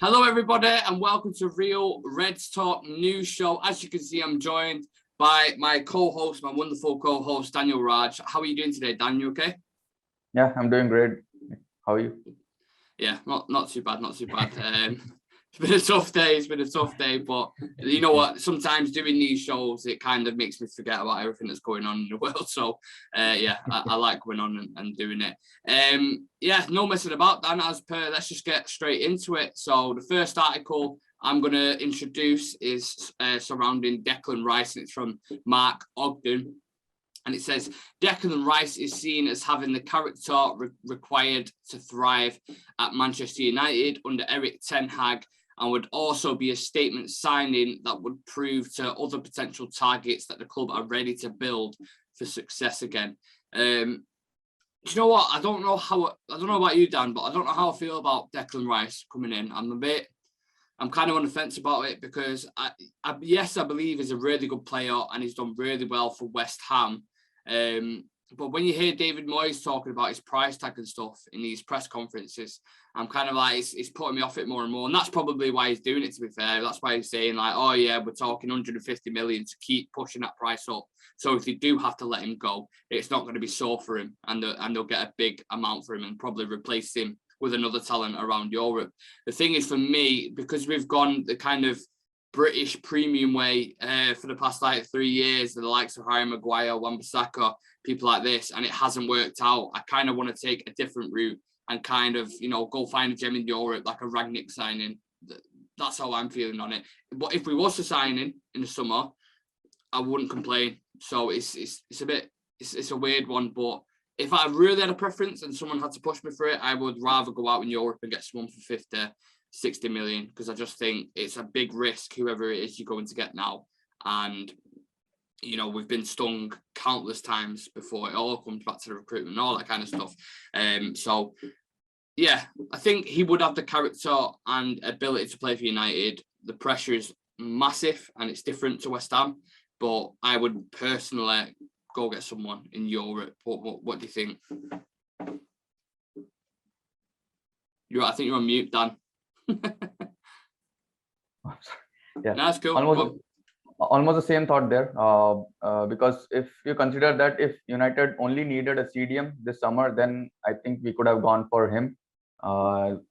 Hello, everybody, and welcome to Real Reds Talk News Show. As you can see, I'm joined by my co-host, my wonderful co-host, Daniel Raj. How are you doing today, Dan? You okay? Yeah, I'm doing great. How are you? Yeah, not too bad, not too bad. It's been a tough day. It's been a tough day, but you know what? Sometimes doing these shows, it kind of makes me forget about everything that's going on in the world. So, I like going on and doing it. No messing about, Dan. As per, let's just get straight into it. So, the first article I'm going to introduce is surrounding Declan Rice, and it's from Mark Ogden. And it says, Declan Rice is seen as having the character required to thrive at Manchester United under Eric Ten Hag, and would also be a statement signing that would prove to other potential targets that the club are ready to build for success again. Do you know what? I don't know about you, Dan, but I don't know how I feel about Declan Rice coming in. I'm kind of on the fence about it because I believe he's a really good player and he's done really well for West Ham. But when you hear David Moyes talking about his price tag and stuff in these press conferences, I'm kind of like, it's putting me off it more and more. And that's probably why he's doing it, to be fair. That's why he's saying like, oh yeah, we're talking 150 million to keep pushing that price up. So if they do have to let him go, it's not going to be sore for him, and they'll get a big amount for him and probably replace him with another talent around Europe. The thing is, for me, because we've gone the kind of British premium way for the past 3 years, the likes of Harry Maguire, Wan-Bissaka, people like this, and it hasn't worked out. I kind of want to take a different route and kind of, go find a gem in Europe, like a Rangnick signing. That's how I'm feeling on it. But if we was to sign in the summer, I wouldn't complain. So it's a weird one, but if I really had a preference and someone had to push me for it, I would rather go out in Europe and get someone for 50, 60 million, because I just think it's a big risk, whoever it is you're going to get now. And, we've been stung countless times before. It all comes back to the recruitment and all that kind of stuff. So, yeah, I think he would have the character and ability to play for United. The pressure is massive and it's different to West Ham, but I would personally go get someone in Europe. What do you think? I think you're on mute, Dan. Yeah, that's cool. Almost the same thought there. Because if you consider that if United only needed a CDM this summer, then I think we could have gone for him.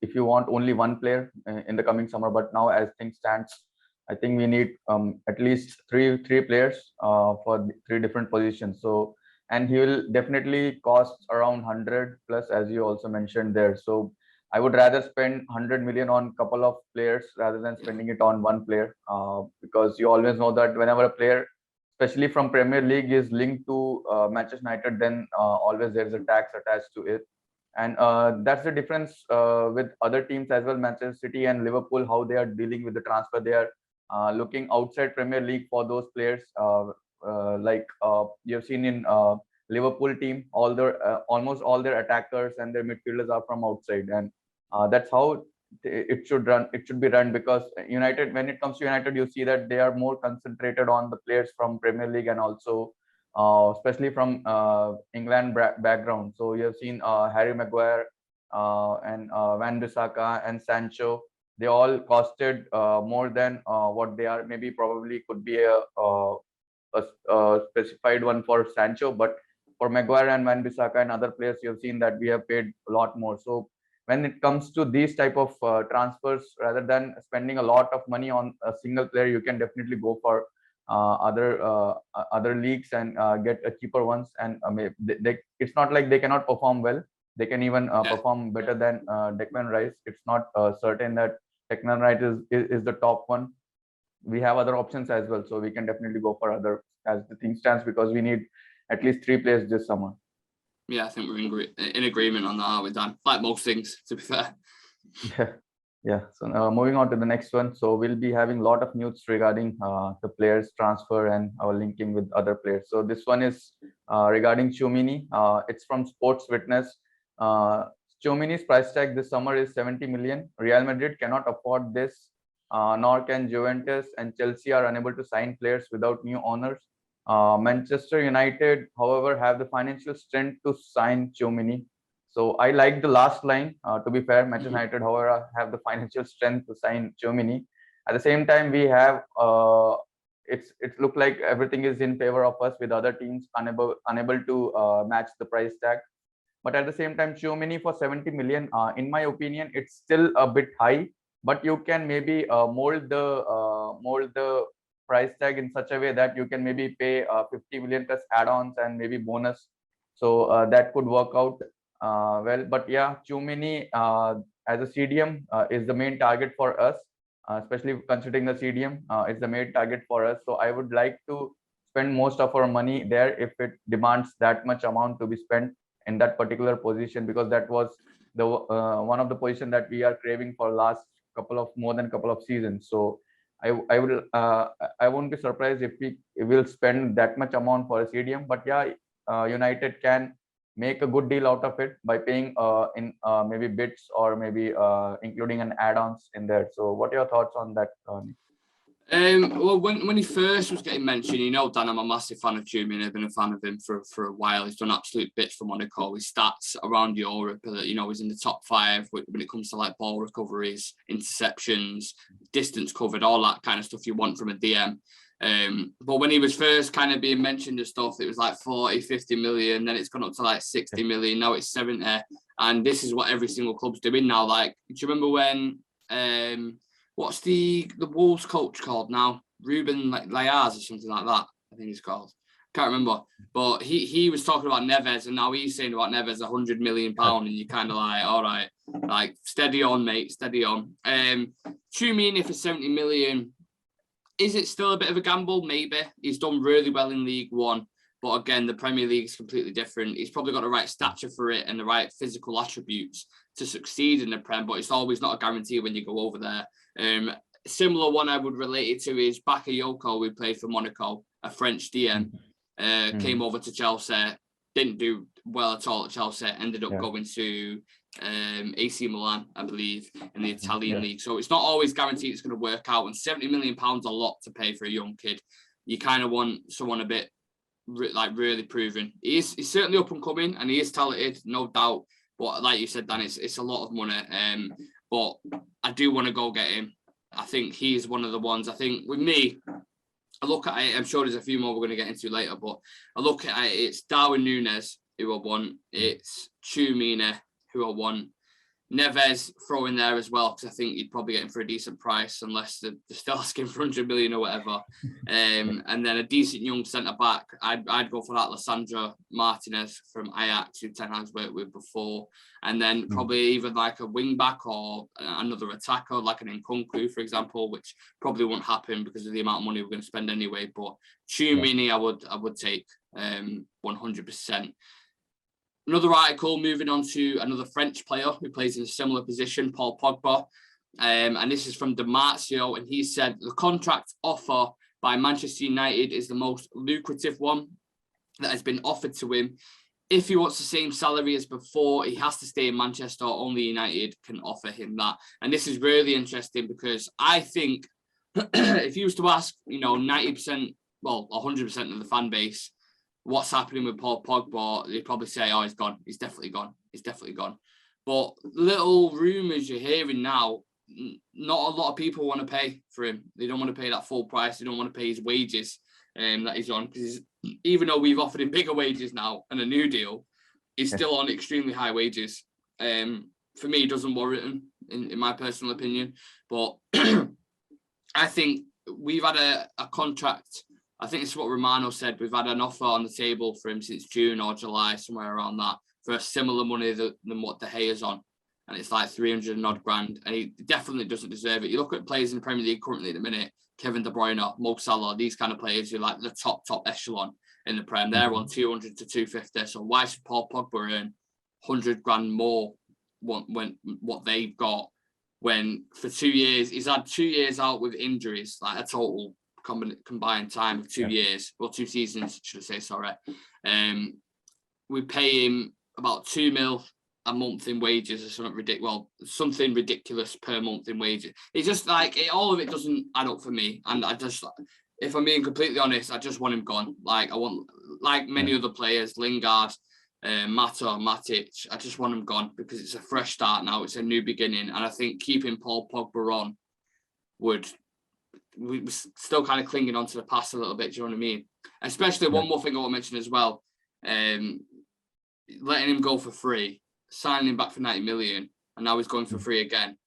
If you want only one player in the coming summer, but now as things stands, I think we need at least three players for 3 different positions. So, and he will definitely cost around 100 plus, as you also mentioned there. So I would rather spend 100 million on a couple of players rather than spending it on one player, because you always know that whenever a player, especially from Premier League, is linked to Manchester United, then always there is a tax attached to it. And that's the difference with other teams as well, Manchester City and Liverpool, how they are dealing with the transfer. They are looking outside Premier League for those players. You have seen in Liverpool team, almost all their attackers and their midfielders are from outside, and that's how it should run. It should be run, because United, when it comes to United, you see that they are more concentrated on the players from Premier League and also especially from England background. So you have seen Harry Maguire and Wan-Bissaka and Sancho. They all costed more than what they are. Maybe probably could be a specified one for Sancho, but for Maguire and Wan-Bissaka and other players, you have seen that we have paid a lot more. So when it comes to these type of transfers, rather than spending a lot of money on a single player, you can definitely go for other leagues and get a cheaper ones. And it's not like they cannot perform well. They can even perform better than Declan Rice. It's not certain that Declan Rice is the top one. We have other options as well, so we can definitely go for other as the thing stands, because we need at least 3 players this summer. Yeah, I think we're in agreement on that, aren't we, Dan? Like most things, to be fair. Yeah. So moving on to the next one. So we'll be having a lot of news regarding the players transfer and our linking with other players. So this one is regarding Tchouaméni. It's from Sports Witness. Tchouaméni's price tag this summer is 70 million. Real Madrid cannot afford this, nor can Juventus, and Chelsea are unable to sign players without new owners. Manchester United, however, have the financial strength to sign Tchouaméni. So I like the last line. To be fair, Manchester United, however, have the financial strength to sign Tchouaméni. At the same time, we have it's looked like everything is in favor of us, with other teams unable to match the price tag. But at the same time, Tchouaméni for 70 million, in my opinion, it's still a bit high. But you can maybe mold the price tag in such a way that you can maybe pay 50 million plus add-ons and maybe bonus. So that could work out well. But yeah, Tchouaméni as a CDM is the main target for us, especially considering the CDM is the main target for us. So I would like to spend most of our money there if it demands that much amount to be spent in that particular position, because that was the one of the position that we are craving for last more than couple of seasons. So I won't be surprised if we will spend that much amount for a CDM. But yeah, United can make a good deal out of it by paying in maybe bits or maybe including an add-ons in there. So what are your thoughts on that, Nick? Well, when he first was getting mentioned, Dan, I'm a massive fan of Tchouaméni. I've been a fan of him for a while. He's done absolute bits for Monaco. His stats around Europe, he's in the top 5 when it comes to like ball recoveries, interceptions, distance covered, all that kind of stuff you want from a DM. But when he was first kind of being mentioned and stuff, it was like 40, 50 million. Then it's gone up to like 60 million. Now it's 70. And this is what every single club's doing now. Like, do you remember when... what's the Wolves coach called now? Ruben Laiaz or something like that, I think he's called. Can't remember. But he was talking about Neves, and now he's saying about Neves £100 million, and you're kind of like, all right, like steady on, mate, steady on. Tchouaméni for 70 million. Is it still a bit of a gamble? Maybe. He's done really well in League One. But again, the Premier League is completely different. He's probably got the right stature for it and the right physical attributes to succeed in the Prem, but it's always not a guarantee when you go over there. Similar one I would relate it to is Bakayoko, who played for Monaco, a French DM, came over to Chelsea, didn't do well at all at Chelsea, ended up going to AC Milan, I believe, in the Italian league. So it's not always guaranteed it's going to work out, and £70 million a lot to pay for a young kid. You kind of want someone a bit really proven. He's certainly up and coming, and he is talented, no doubt. But like you said, Dan, it's a lot of money. But I do want to go get him. I think he's one of the ones. I think with me, I look at it. I'm sure there's a few more we're going to get into later, but I look at it. It's Darwin Nunez who I want. It's Tchouaméni who I want. Neves throw in there as well, because I think you'd probably get him for a decent price, unless they're still asking for 100 million or whatever. And then a decent young centre back. I'd go for that Lissandro Martinez from Ajax, who Ten Hag's worked with before. And then probably even like a wing back or another attacker, like an Nkunku, for example, which probably won't happen because of the amount of money we're going to spend anyway. But Tchouaméni, I would take 100%. Another article, moving on to another French player who plays in a similar position, Paul Pogba. And this is from Demartio, and he said the contract offer by Manchester United is the most lucrative one that has been offered to him. If he wants the same salary as before, he has to stay in Manchester. Only United can offer him that. And this is really interesting because I think if you was to ask, 90%, well, 100% of the fan base, what's happening with Paul Pogba, they'd probably say, oh, he's gone. He's definitely gone. He's definitely gone. But little rumours you're hearing now, not a lot of people want to pay for him. They don't want to pay that full price. They don't want to pay his wages that he's on. Because even though we've offered him bigger wages now and a new deal, he's still on extremely high wages. For me, it doesn't warrant him, in my personal opinion. But I think we've had a contract. I think it's what Romano said. We've had an offer on the table for him since June or July, somewhere around that, for a similar money than what De Gea's on. And it's like 300 and odd grand. And he definitely doesn't deserve it. You look at players in the Premier League currently at the minute, Kevin De Bruyne, Mo Salah, these kind of players who are like the top echelon in the Prem. They're on 200 to 250. So why should Paul Pogba earn 100 grand more when what they've got, when for 2 years, he's had 2 years out with injuries, like a total combined time of 2 years, well, 2 seasons, should I say, sorry. We pay him about 2 mil a month in wages or something ridiculous per month in wages. It's just like, all of it doesn't add up for me. And I just, if I'm being completely honest, I just want him gone. Like, I want, like many other players, Lingard, Mata or Matic, I just want them gone because it's a fresh start now. It's a new beginning. And I think keeping Paul Pogba on we're still kind of clinging on to the past a little bit. Do you know what I mean? Especially one more thing I want to mention as well. Letting him go for free, signing him back for 90 million, and now he's going for free again.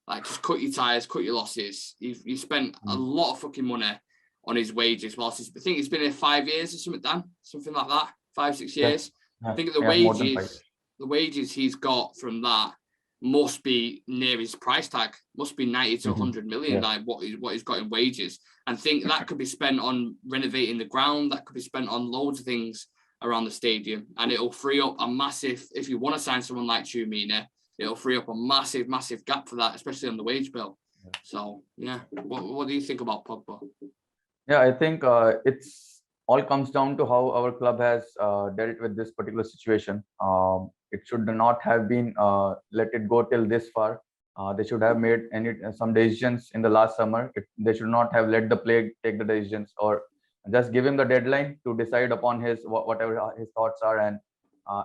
Like, just cut your ties, cut your losses. You spent a lot of fucking money on his wages. Whilst I think he's been here 5 years or something, Dan, something like that, 5-6 years. I think the wages he's got from that must be near his price tag. Must be 90 to 100 million, like what he's got in wages. And think that could be spent on renovating the ground. That could be spent on loads of things around the stadium, and it'll free up a massive. If you want to sign someone like Tchouaméni, it'll free up a massive gap for that, especially on the wage bill. So yeah, what do you think about Pogba? Yeah, I think it's all comes down to how our club has dealt with this particular situation. It should not have been let it go till this far. They should have made some decisions in the last summer. They should not have let the player take the decisions, or just give him the deadline to decide upon his whatever his thoughts are,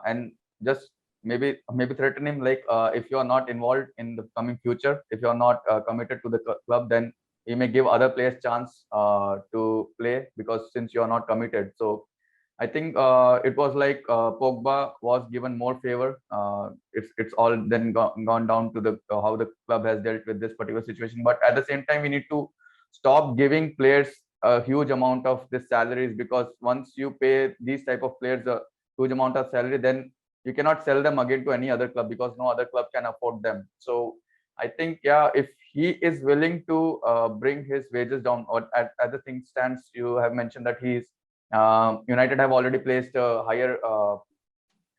and just maybe threaten him, like, if you are not involved in the coming future, if you are not committed to the club, then he may give other players chance to play, because since you are not committed. So I think it was like Pogba was given more favor. It's all then gone down to the how the club has dealt with this particular situation. But at the same time, we need to stop giving players a huge amount of this salaries, because once you pay these type of players a huge amount of salary, then you cannot sell them again to any other club, because no other club can afford them. So I think, yeah, if he is willing to bring his wages down, or at the thing stands, you have mentioned that he's United have already placed a higher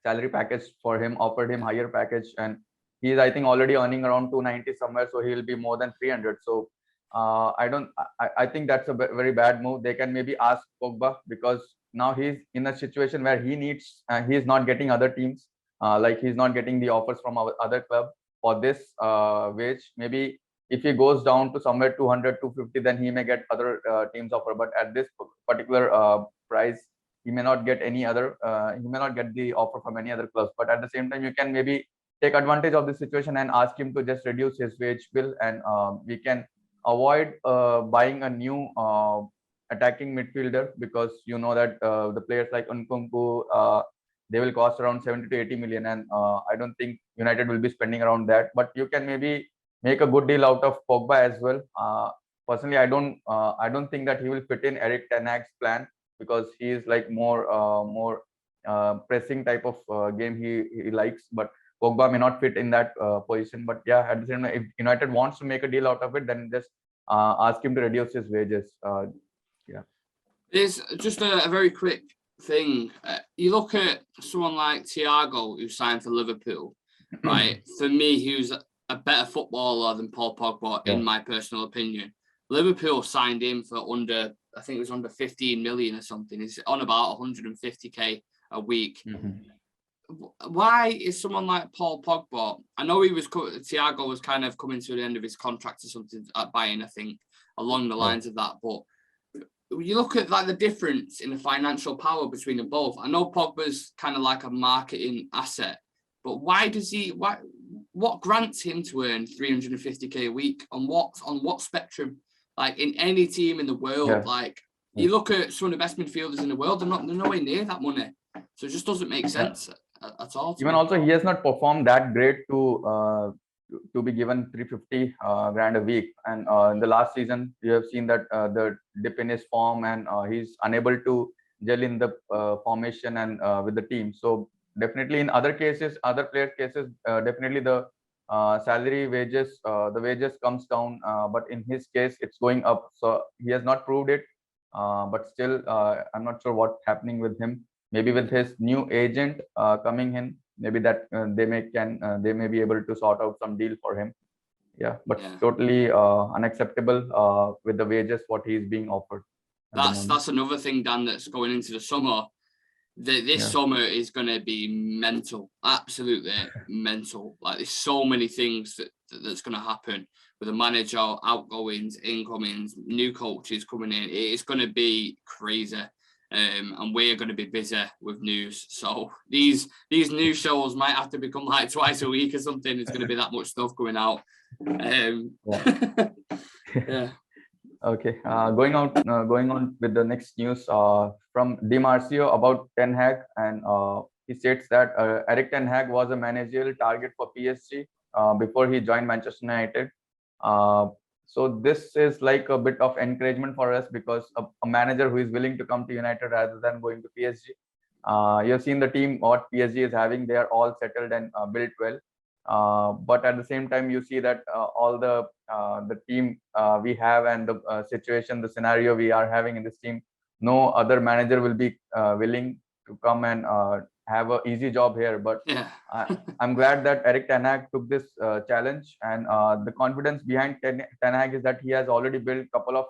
salary package for him, offered him higher package, and he's, I think, already earning around 290 somewhere, so he'll be more than 300. So I think that's a very bad move. They can maybe ask Pogba, because now he's in a situation where he needs, he's not getting other teams, like he's not getting the offers from our other club for this wage. Maybe if he goes down to somewhere 200, 250, then he may get other teams offer. But at this particular price, he may not get any other, he may not get the offer from any other clubs. But at the same time, you can maybe take advantage of the situation and ask him to just reduce his wage bill, and we can avoid buying a new attacking midfielder, because you know that the players like Nkunku, they will cost around 70 to 80 million, and I don't think United will be spending around that. But you can maybe make a good deal out of Pogba as well. Personally, I don't think that he will fit in Eric Ten Hag's plan, because he is like more pressing type of game he likes. But Pogba may not fit in that position. But yeah, at the same time, if United wants to make a deal out of it, then just ask him to reduce his wages. Yeah. There's just a very quick thing. You look at someone like Thiago, who signed for Liverpool, right? For me, who's a better footballer than Paul Pogba, in my personal opinion. Liverpool signed him for I think it was under 15 million or something. He's on about 150k a week. Why is someone like Paul Pogba? I know Thiago was kind of coming to the end of his contract or something at Bayern, I think, along the lines of that. But you look at like the difference in the financial power between them both. I know Pogba's kind of like a marketing asset, but what grants him to earn 350k a week on what spectrum? Like, in any team in the world, like you look at some of the best midfielders in the world, they're nowhere near that money. So it just doesn't make sense at all. Even also, he has not performed that great to be given 350 grand a week. And in the last season, you have seen that the dip in his form, and he's unable to gel in the formation and with the team. So definitely in other cases, other players' cases, definitely the salary wages, the wages comes down, but in his case, it's going up. So he has not proved it, but still, I'm not sure what's happening with him. Maybe with his new agent coming in, maybe that they may be able to sort out some deal for him. Yeah, but totally unacceptable with the wages what he's being offered. That's another thing, Dan, that's going into the summer. This summer is going to be mental, absolutely mental. Like, there's so many things that's going to happen with the manager, outgoings, incomings, new coaches coming in. It's going to be crazy. and we're going to be busy with news. So these news shows might have to become like twice a week or something. It's going to be that much stuff going out. Yeah. Okay. Going on with the next news from Di Marcio about Ten Hag, and he states that Eric Ten Hag was a managerial target for PSG before he joined Manchester United. So this is like a bit of encouragement for us, because a manager who is willing to come to United rather than going to PSG. You have seen the team what PSG is having; they are all settled and built well. But at the same time, you see that all the team we have, and the situation, the scenario we are having in this team, no other manager will be willing to come and have an easy job here. But Yeah. I'm glad that Eric Ten Hag took this challenge, and the confidence behind Ten Hag is that he has already built a couple of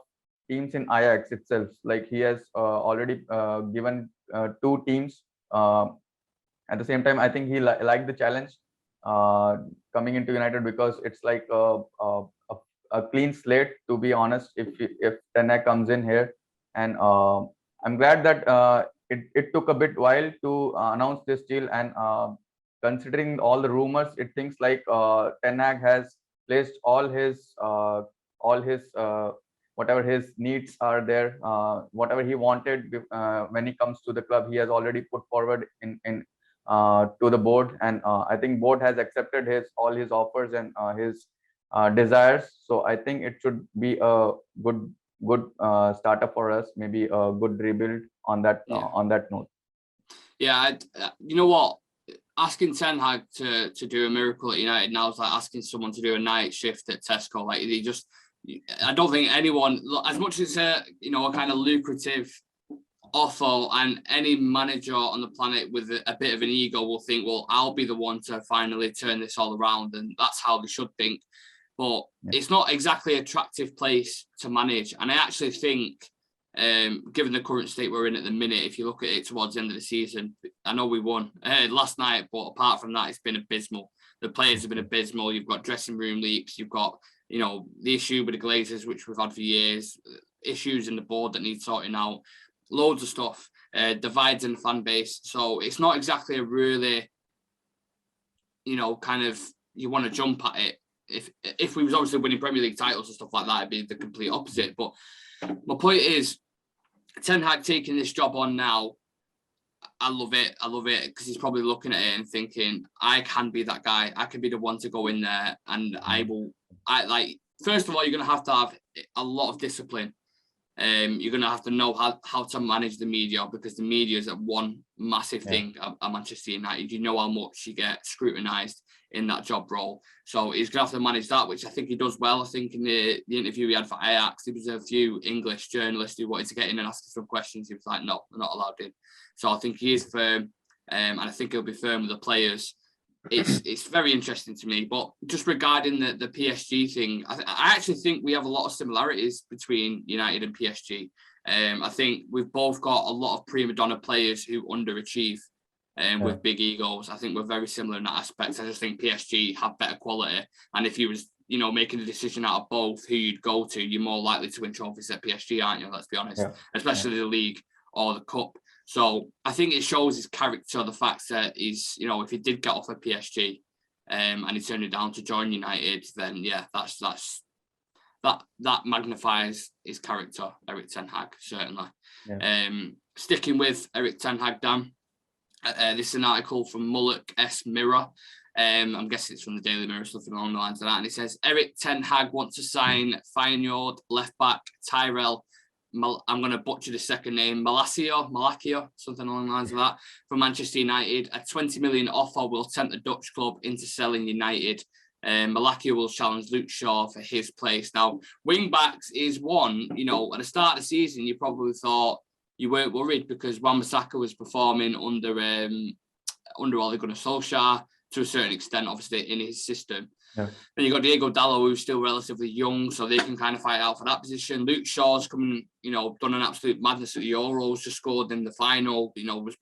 teams in Ajax itself. Like he has already given 2 teams. At the same time, I think he liked the challenge coming into United, because it's like a clean slate, to be honest, if Ten Hag comes in here. And I'm glad that it took a bit while to announce this deal, and considering all the rumors, it thinks like Ten Hag has placed all his whatever his needs are there, whatever he wanted when he comes to the club, he has already put forward in to the board, and I think board has accepted all his offers and his desires. So I think it should be a good startup for us, maybe a good rebuild on that note. Yeah, you know what? Asking Ten Hag to do a miracle at United now is like asking someone to do a night shift at Tesco. Like I don't think anyone, as much as a kind of lucrative offer, and any manager on the planet with a bit of an ego will think, well, I'll be the one to finally turn this all around, and that's how they should think. But it's not exactly an attractive place to manage, and I actually think, given the current state we're in at the minute, if you look at it towards the end of the season, I know we won last night, but apart from that, it's been abysmal. The players have been abysmal. You've got dressing room leaks. You've got the issue with the Glazers, which we've had for years, issues in the board that need sorting out. Loads of stuff, divides in the fan base. So it's not exactly a really, kind of, you want to jump at it. If we was obviously winning Premier League titles and stuff like that, it'd be the complete opposite. But my point is, Ten Hag taking this job on now, I love it. I love it, because he's probably looking at it and thinking, I can be that guy. I can be the one to go in there, and first of all, you're going to have a lot of discipline. You're going to have to know how to manage the media, because the media is one massive thing at Manchester United. You know how much you get scrutinised in that job role. So he's going to have to manage that, which I think he does well. I think in the interview he had for Ajax, there was a few English journalists who wanted to get in and ask some questions. He was like, no, they're not allowed in. So I think he is firm, and I think he'll be firm with the players. It's very interesting to me. But just regarding the PSG thing, I actually think we have a lot of similarities between United and PSG. I think we've both got a lot of prima donna players who underachieve with big egos. I think we're very similar in that aspect. I just think PSG have better quality. And if you was, making a decision out of both who you'd go to, you're more likely to win trophies at PSG, aren't you? Let's be honest, especially the league or the cup. So I think it shows his character, the fact that he's, if he did get offered PSG and he turned it down to join United, then that magnifies his character, Eric Ten Hag, certainly. Sticking with Eric Ten Hag, Dan, this is an article from Mullock S. Mirror. I'm guessing it's from the Daily Mirror, something along the lines of that. And it says, Eric Ten Hag wants to sign Feyenoord left back Tyrell, I'm going to butcher the second name, Malakia, something along the lines of that, from Manchester United. A 20 million offer will tempt the Dutch club into selling United. Malakia will challenge Luke Shaw for his place. Now, wing backs is one, at the start of the season, you probably thought you weren't worried, because Wan-Bissaka was performing under Ole Gunnar Solskjaer to a certain extent, obviously, in his system. Then you got Diego Dallo, who's still relatively young, so they can kind of fight out for that position. Luke Shaw's coming, done an absolute madness at the Euros, just scored in the final, was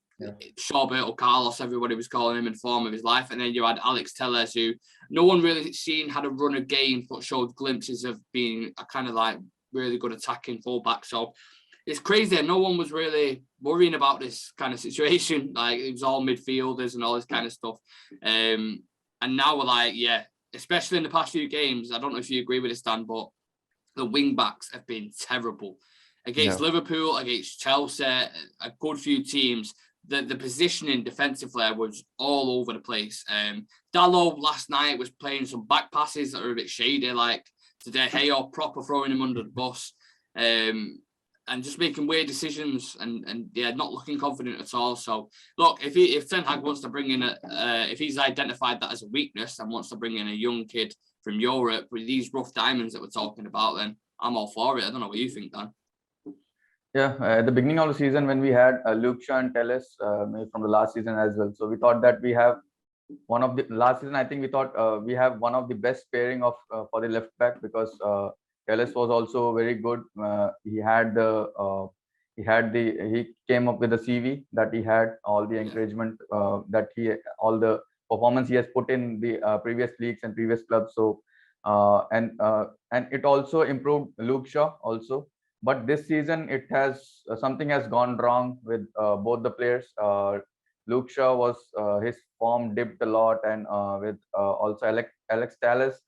Shawberto Carlos, everybody was calling him in form of his life. And then you had Alex Telles, who no one really seen had a run of games, but showed glimpses of being a kind of like really good attacking fullback. So it's crazy. And no one was really worrying about this kind of situation. Like, it was all midfielders and all this kind of stuff. And now we're like, yeah, especially in the past few games. I don't know if you agree with this, Dan, but the wing backs have been terrible against Liverpool, against Chelsea, a good few teams. The positioning defensively was all over the place. Dalot last night was playing some back passes that are a bit shady, like today, Gea proper throwing him under the bus, and just making weird decisions and not looking confident at all. So look, if Ten Hag wants to bring in if he's identified that as a weakness and wants to bring in a young kid from Europe with these rough diamonds that we're talking about, then I'm all for it. I don't know what you think, Dan. Yeah, at the beginning of the season when we had Luke Shaw and Telles from the last season as well. So we thought that we have one of the last season. I think we thought we have one of the best pairing of for the left back, because Telles was also very good. He came up with the CV that he had, all the encouragement all the performance he has put in the previous leagues and previous clubs. So and it also improved Luke Shaw also. But this season, it has something has gone wrong with both the players. Luke Shaw his form dipped a lot, and with also Alex Telles,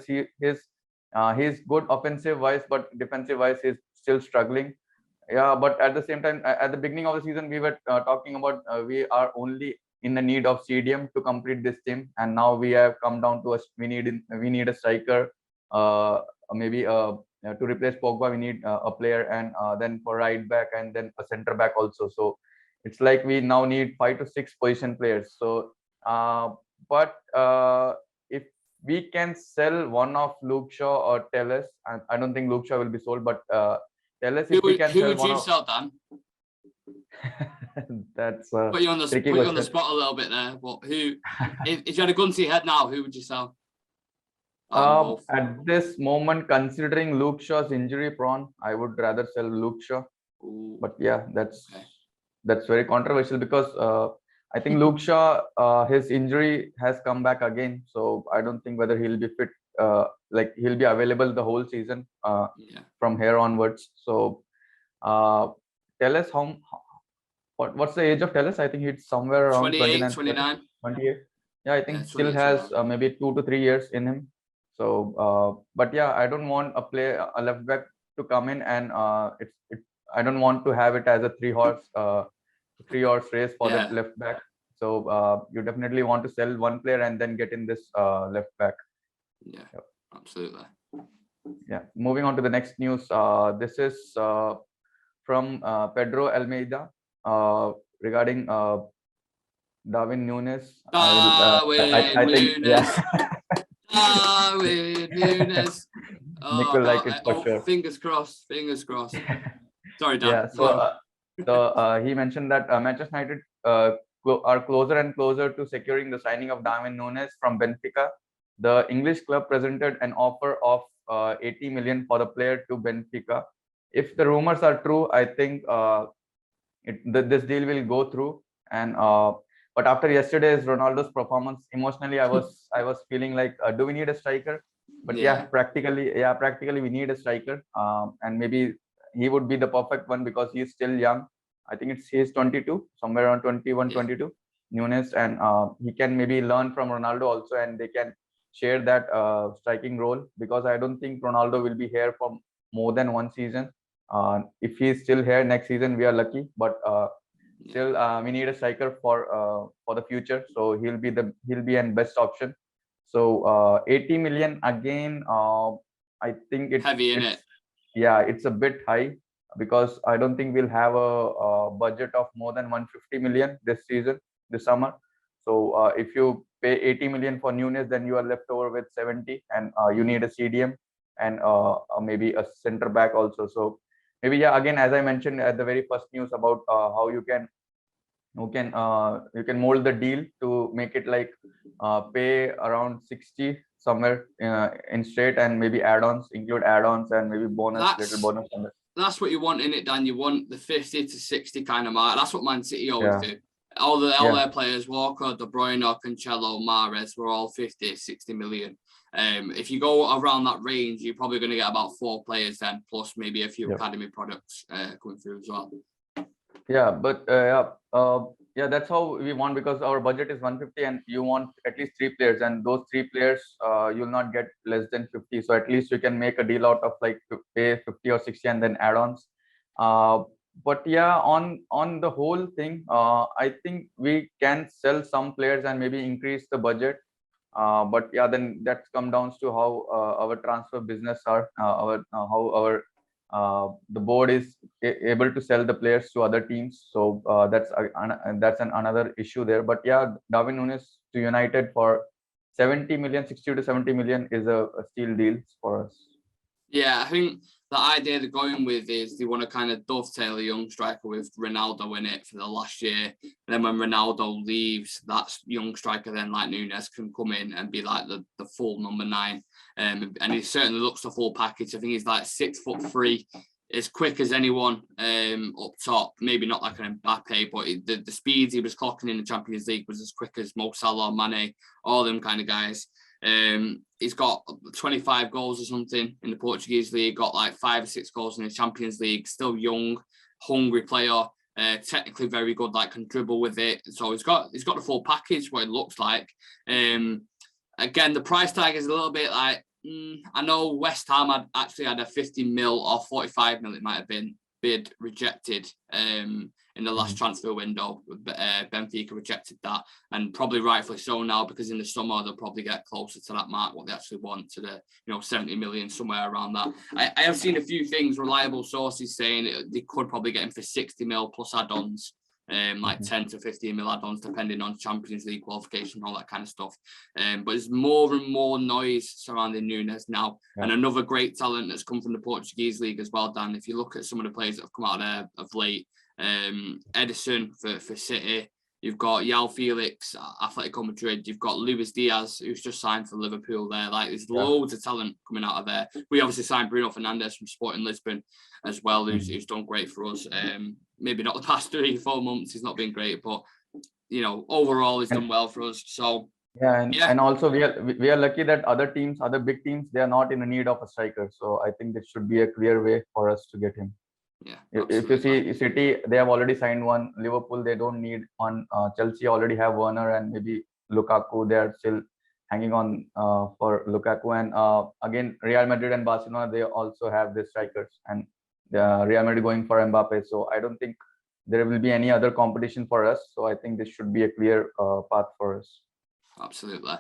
he's good offensive wise, but defensive wise, he's still struggling. Yeah, but at the same time, at the beginning of the season, we were talking about we are only in the need of CDM to complete this team, and now we have come down to we need a striker, maybe to replace Pogba, we need a player, and then for right back, and then a center back also. So it's like we now need 5 to 6 position players. So, but if we can sell one of Luke Shaw or Telles, and I don't think Luke Shaw will be sold, but Telles, if we can sell one. Who would you sell, Dan? That's put you on the spot a little bit there. But who, if you had a gun to your head now, who would you sell? At this moment, considering Luke Shaw's injury prone, I would rather sell Luke Shaw. Ooh. But yeah, that's very controversial, because I think Luke Shaw, his injury has come back again. So I don't think whether he'll be fit, like he'll be available the whole season from here onwards. So tell us what's the age of Telles? I think it's somewhere around 29. 28. Yeah, I think still has maybe 2 to 3 years in him. So, but yeah, I don't want a left back to come in, and I don't want to have it as a three horse race for the left back. So you definitely want to sell one player and then get in this left back. Yeah, absolutely. Yeah. Moving on to the next news. This is from Pedro Almeida regarding Darwin Nunez. I think, yeah. Darwin Nunez. Nick will like it for sure. Fingers crossed. Sorry, Dan. Yeah. So he mentioned that Manchester United are closer and closer to securing the signing of Darwin Nunez from Benfica. The English club presented an offer of 80 million for the player to Benfica. If the rumors are true, I think this deal will go through. And but after yesterday's Ronaldo's performance, emotionally, I was feeling like, do we need a striker? But practically we need a striker. And maybe he would be the perfect one, because he's still young. I think he's 22, somewhere around 21, 22, Nunez, and he can maybe learn from Ronaldo also, and they can share that striking role, because I don't think Ronaldo will be here for more than one season. If he's still here next season, we are lucky, but still we need a striker for the future. So he'll be an best option. So 80 million again, I think it's heavy in it. Yeah, it's a bit high, because I don't think we'll have a budget of more than 150 million this summer. So if you pay 80 million for Nunez, then you are left over with 70, and you need a CDM and maybe a center back also. So maybe, again, as I mentioned at the very first news about how you can mold the deal to make it like pay around 60 somewhere in straight, and maybe include add-ons and maybe little bonus. That's what you want in it, Dan. You want the 50 to 60 kind of mark. That's what Man City always do. All their players, Walker, De Bruyne, Cancelo, Mahrez, were all 50, 60 million. If you go around that range, you're probably going to get about 4 players then, plus maybe a few academy products coming through as well. Yeah, but yeah, that's how we want, because our budget is 150 and you want at least 3 players, and those 3 players you'll not get less than 50. So at least you can make a deal out of like pay 50 or 60 and then add-ons. But yeah, on the whole thing, I think we can sell some players and maybe increase the budget. But yeah, then that comes down to how our transfer business are, how our the board is able to sell the players to other teams. So that's another issue there. But yeah, Darwin Nunez to United for 70 million, 60 to 70 million is a steal deal for us. Yeah, I think the idea they're going with is they want to kind of dovetail a young striker with Ronaldo in it for the last year. And then when Ronaldo leaves, that young striker then like Nunez can come in and be like the full number 9. And he certainly looks the full package. I think he's like 6'3", as quick as anyone up top. Maybe not like an Mbappe, but the speeds he was clocking in the Champions League was as quick as Mo Salah, Mane, all them kind of guys. He's got 25 goals or something in the Portuguese league, got like 5 or 6 goals in the Champions League, still young, hungry player, technically very good, like can dribble with it. So he's got the full package, what it looks like. Again, the price tag is a little bit like, I know West Ham had a 50 mil or 45 mil, it might have been, bid rejected in the last transfer window. Benfica rejected that, and probably rightfully so now, because in the summer they'll probably get closer to that mark, what they actually want, to the 70 million, somewhere around that. I have seen a few things, reliable sources saying they could probably get him for 60 mil plus add-ons. Like 10 to 15 mil add-ons depending on Champions League qualification, all that kind of stuff. But there's more and more noise surrounding Nunez now. And another great talent that's come from the Portuguese league as well, Dan. If you look at some of the players that have come out there of late, Edison for City, you've got João Felix, Atletico Madrid, you've got Luis Diaz, who's just signed for Liverpool there. Like, there's loads of talent coming out of there. We obviously signed Bruno Fernandes from Sporting Lisbon as well, who's done great for us. Maybe not the past 3-4 months, he's not been great, but overall he's done well for us. So and also we are lucky that other big teams, they are not in need of a striker. So I think this should be a clear way for us to get him. Yeah, if you see City, they have already signed one. Liverpool, they don't need one. Chelsea already have Werner and maybe Lukaku. They are still hanging on for Lukaku. And again, Real Madrid and Barcelona, they also have the strikers, and Real Madrid going for Mbappe. So I don't think there will be any other competition for us. So I think this should be a clear path for us. Absolutely.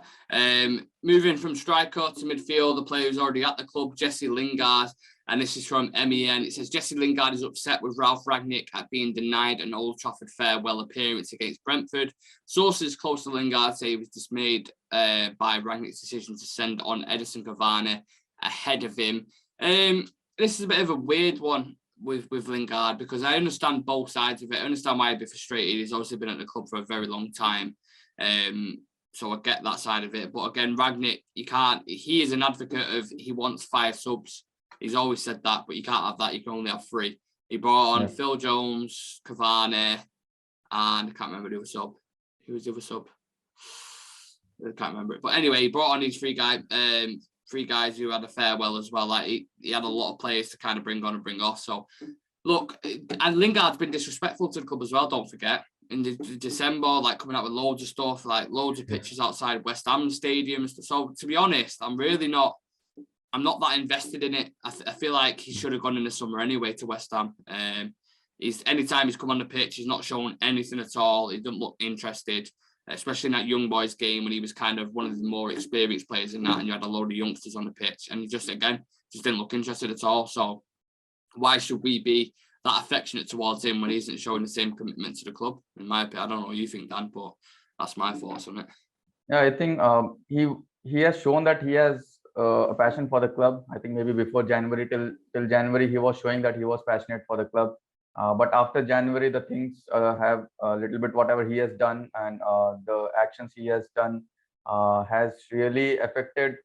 Moving from striker to midfield, the player who's already at the club, Jesse Lingard, and this is from MEN. It says Jesse Lingard is upset with Ralph Rangnick at being denied an Old Trafford farewell appearance against Brentford. Sources close to Lingard say he was dismayed by Rangnick's decision to send on Edison Cavani ahead of him. This is a bit of a weird one with Lingard, because I understand both sides of it. I understand why he'd be frustrated. He's obviously been at the club for a very long time. So I get that side of it. But again, Rangnick, he is an advocate of, he wants 5 subs. He's always said that, but you can't have that. You can only have 3. He brought on Phil Jones, Cavani, and I can't remember the other sub. Who was the other sub? I can't remember it. But anyway, he brought on these 3 guys who had a farewell as well. Like he had a lot of players to kind of bring on and bring off. So look, and Lingard's been disrespectful to the club as well, don't forget. In December, like coming out with loads of stuff, like loads of pictures outside West Ham stadiums. So to be honest, I'm not that invested in it. I feel like he should have gone in the summer anyway to West Ham. Anytime he's come on the pitch, he's not shown anything at all. He doesn't look interested, especially in that young boys game when he was kind of one of the more experienced players in that, and you had a load of youngsters on the pitch, and he just didn't look interested at all. So why should we be that affectionate towards him when he isn't showing the same commitment to the club? In my opinion, I don't know what you think, Dan, but that's my thoughts on it. Yeah, I think he has shown that he has a passion for the club. I think maybe before January, till January, he was showing that he was passionate for the club. But after January, the things have a little bit, whatever he has done and the actions he has done has really affected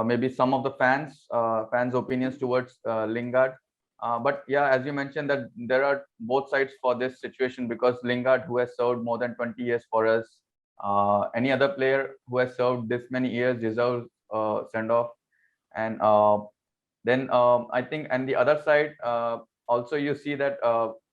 maybe some of the fans' opinions towards Lingard. But yeah, as you mentioned, that there are both sides for this situation, because Lingard, who has served more than 20 years for us, any other player who has served this many years deserves send off. And then I think, and the other side, also you see that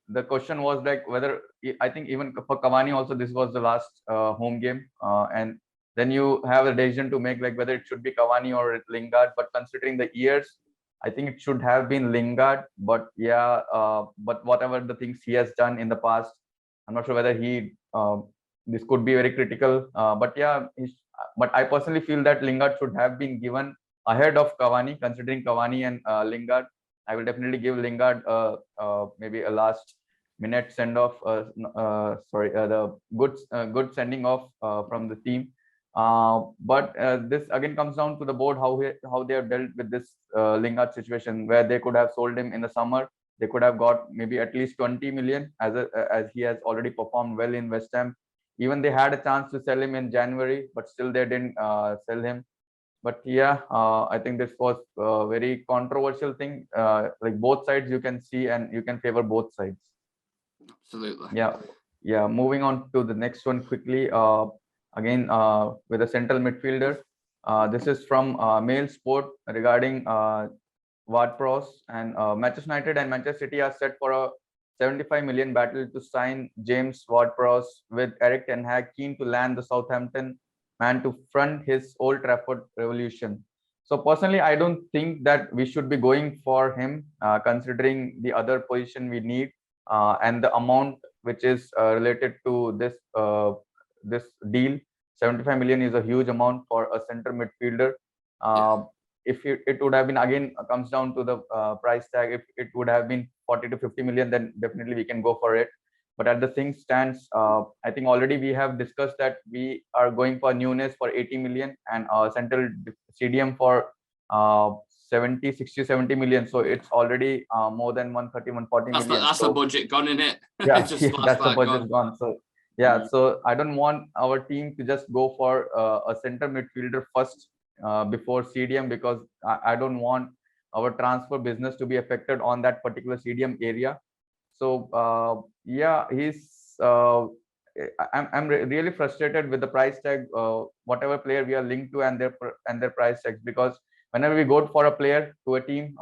the question was like whether, I think even for Cavani also this was the last home game, and then you have a decision to make, like whether it should be Cavani or Lingard. But considering the years, I think it should have been Lingard. But yeah, but whatever the things he has done in the past, I'm not sure whether this could be very critical. But yeah, but I personally feel that Lingard should have been given ahead of Cavani, considering Cavani and Lingard. I will definitely give Lingard maybe a last minute send off. The good sending off from the team. But this again comes down to the board, how they have dealt with this Lingard situation, where they could have sold him in the summer. They could have got maybe at least 20 million, as he has already performed well in West Ham. Even they had a chance to sell him in January, but still they didn't sell him. But yeah, I think this was a very controversial thing. Like both sides you can see, and you can favor both sides. Absolutely. Yeah. Moving on to the next one quickly. Again, with a central midfielder. This is from Mail Sport regarding Ward-Prowse, and Manchester United and Manchester City are set for a 75 million battle to sign James Ward-Prowse, with Eric Ten Hag keen to land the Southampton man to front his Old Trafford revolution. So personally, I don't think that we should be going for him, considering the other position we need and the amount which is related to this deal. 75 million is a huge amount for a center midfielder. If it would have been, again comes down to the price tag. If it would have been 40 to 50 million, then definitely we can go for it. But at the thing stands, I think already we have discussed that we are going for Nunez for 80 million and central CDM for 70 million. So it's already more than 130, 140 million. That's a budget gone, in it. Yeah, that's the budget gone. So yeah, so I don't want our team to just go for a center midfielder first before CDM, because I don't want our transfer business to be affected on that particular CDM area. So yeah, I'm really frustrated with the price tag, whatever player we are linked to, and their price tags, because whenever we go for a player to a team,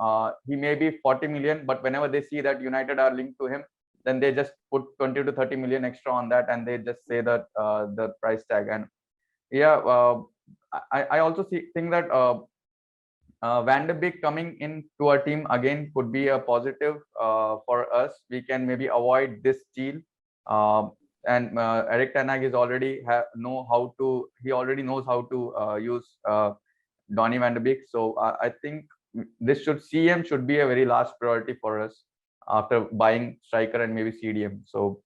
he may be 40 million, but whenever they see that United are linked to him, then they just put 20 to 30 million extra on that, and they just say that the price tag. And yeah, I also think that Van de Beek coming into our team again could be a positive for us. We can maybe avoid this deal. And Eric Ten Hag is already he already knows how to use Donny Van de Beek. So I think CM should be a very last priority for us after buying striker and maybe CDM. So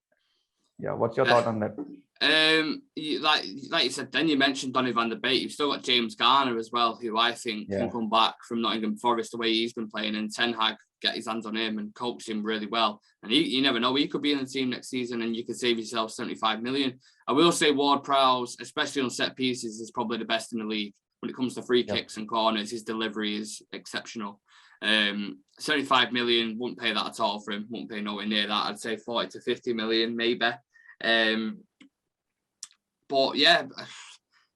yeah, what's your thought on that? Like you said, then you mentioned Donny Van de Beek. You've still got James Garner as well, who I think can come back from Nottingham Forest the way he's been playing, and Ten Hag get his hands on him and coach him really well. And you never know, he could be in the team next season and you could save yourself 75 million. I will say Ward-Prowse, especially on set pieces, is probably the best in the league. When it comes to free kicks and corners, his delivery is exceptional. 75 million, wouldn't pay that at all for him, wouldn't pay nowhere near that. I'd say 40 to 50 million maybe. But yeah,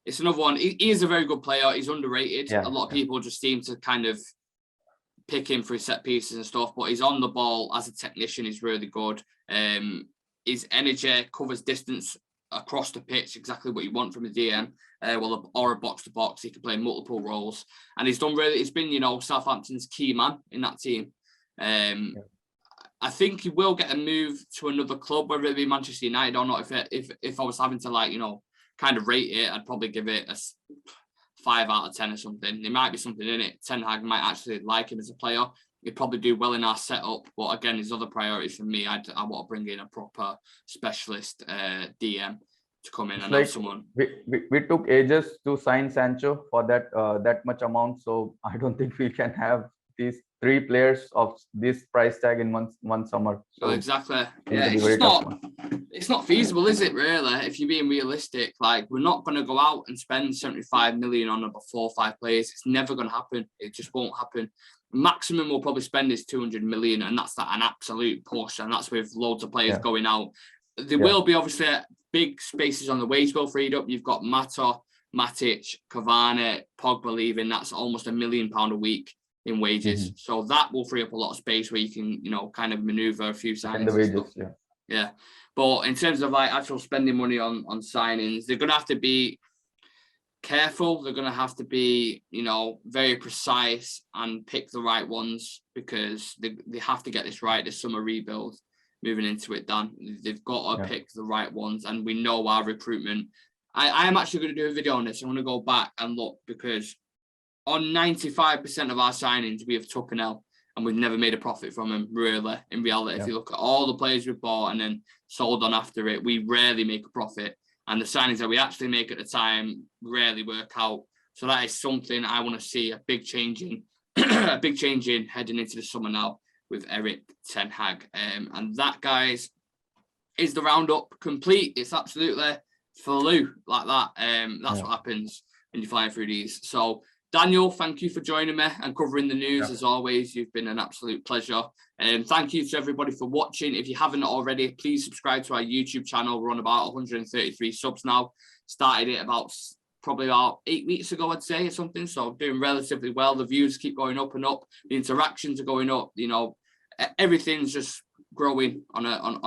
it's another one. He is a very good player. He's underrated. A lot of people just seem to kind of pick him for his set pieces and stuff, but he's on the ball as a technician. He's really good. His energy covers distance across the pitch, exactly what you want from a DM. Or a box to box. He can play multiple roles, and he's been Southampton's key man in that team. I think he will get a move to another club, whether it be Manchester United or not. If I was having to kind of rate it, I'd probably give it a 5 out of 10 or something. There might be something in it. Ten Hag might actually like him as a player. He'd probably do well in our setup, but again, his other priorities for me, I want to bring in a proper specialist DM to come in and have someone. We took ages to sign Sancho for that much amount, so I don't think we can have these 3 players of this price tag in one summer. So exactly. Yeah, it's not feasible, is it, really? If you're being realistic, we're not going to go out and spend 75 million on about 4 or 5 players. It's never going to happen. It just won't happen. Maximum we'll probably spend is 200 million, and that's an absolute push, and that's with loads of players going out. There will be obviously big spaces on the wage bill freed up. You've got Mata, Matic, Cavani, Pogba leaving, that's almost £1 million a week in wages. So that will free up a lot of space where you can, kind of maneuver a few signings. And the wages, yeah. But in terms of like actual spending money on signings, they're going to have to be careful. They're going to have to be, very precise and pick the right ones, because they have to get this right. This summer rebuild, moving into it, Dan. They've got to pick the right ones. And we know our recruitment. I am actually going to do a video on this. I'm going to go back and look, because on 95% of our signings, we have took an L, and we've never made a profit from them, really. In reality, if you look at all the players we've bought and then sold on after it, we rarely make a profit. And the signings that we actually make at the time rarely work out. So that is something I want to see a big change in, heading into the summer now with Erik ten Hag. And that, guys, is the roundup complete. It's absolutely flew like that. That's what happens when you're flying through these. So, Daniel, thank you for joining me and covering the news. As always, you've been an absolute pleasure. And thank you to everybody for watching. If you haven't already, please subscribe to our YouTube channel. We're on about 133 subs now. Started it probably about 8 weeks ago, I'd say, or something. So doing relatively well. The views keep going up and up. The interactions are going up. Everything's just growing on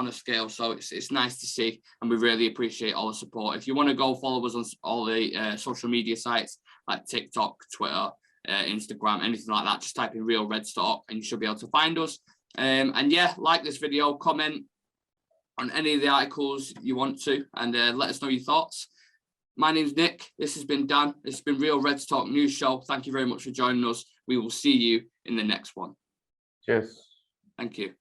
a scale. So it's nice to see, and we really appreciate all the support. If you want to go follow us on all the social media sites like TikTok, Twitter, Instagram, anything like that, just type in Real Red Stock and you should be able to find us. And like this video, comment on any of the articles you want to, and let us know your thoughts. My name's Nick. This has been Dan. This has been Real Red Stock News Show. Thank you very much for joining us. We will see you in the next one. Cheers. Thank you.